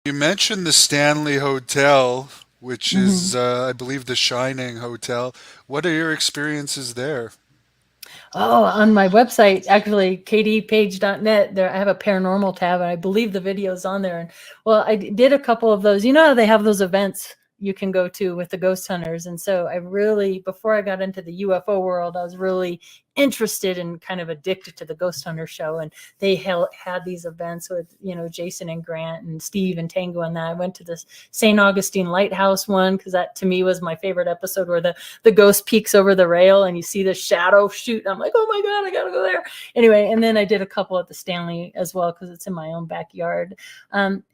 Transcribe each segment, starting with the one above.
You mentioned the Stanley Hotel, which Mhm. is, I believe, the Shining Hotel. What are your experiences there? Oh, on my website, actually, kdpage.net, there I have a paranormal tab, and I believe the video's on there. And well, I did a couple of those. You know how they have those events you can go to with the ghost hunters, and so I really, before I got into the UFO world, I was really interested and kind of addicted to the ghost hunter show. And they had these events with Jason and Grant and Steve and Tango and that. I went to this St. Augustine Lighthouse one because that to me was my favorite episode, where the ghost peeks over the rail and you see the shadow shoot. I'm like, oh my God, I gotta go there. Anyway, and then I did a couple at the Stanley as well because it's in my own backyard.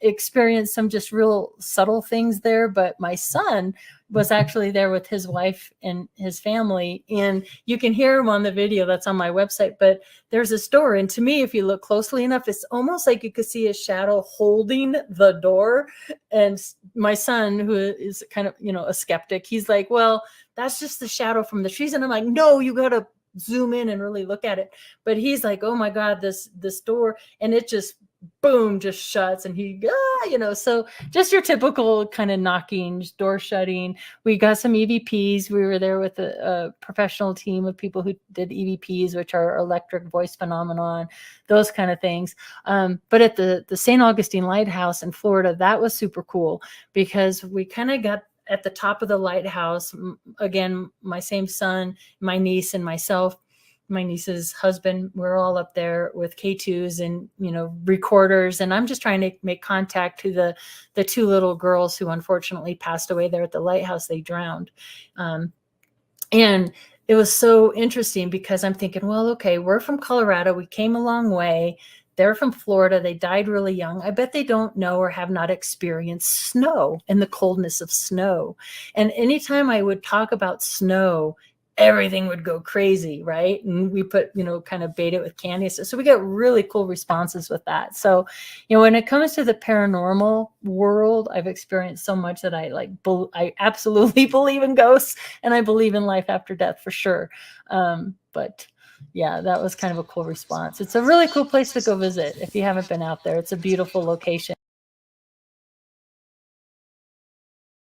Experienced some just real subtle things there, but my son was actually there with his wife and his family, and you can hear him on the video that's on my website. But there's a door, and to me, if you look closely enough, it's almost like you could see a shadow holding the door. And my son, who is kind of a skeptic, he's like, well, that's just the shadow from the trees. And I'm like, no, you gotta zoom in and really look at it. But he's like, oh my God, this door. And it just boom, just shuts. And so just your typical kind of knocking, door shutting. We got some EVPs. We were there with a professional team of people who did EVPs, which are electric voice phenomenon, those kind of things. But at the St. Augustine Lighthouse in Florida, that was super cool because we kind of got at the top of the lighthouse. Again, my same son, my niece, and myself, my niece's husband, we're all up there with K2s and recorders, and I'm just trying to make contact to the two little girls who unfortunately passed away there at the lighthouse. They drowned. And it was so interesting because I'm thinking, well, okay, we're from Colorado, we came a long way. They're from Florida. They died really young. I bet they don't know or have not experienced snow and the coldness of snow. And anytime I would talk about snow, everything would go crazy, right? And we put, kind of bait it with candy. So we got really cool responses with that. So, when it comes to the paranormal world, I've experienced so much that I absolutely believe in ghosts, and I believe in life after death for sure. But yeah, that was kind of a cool response. It's a really cool place to go visit if you haven't been out there. It's a beautiful location.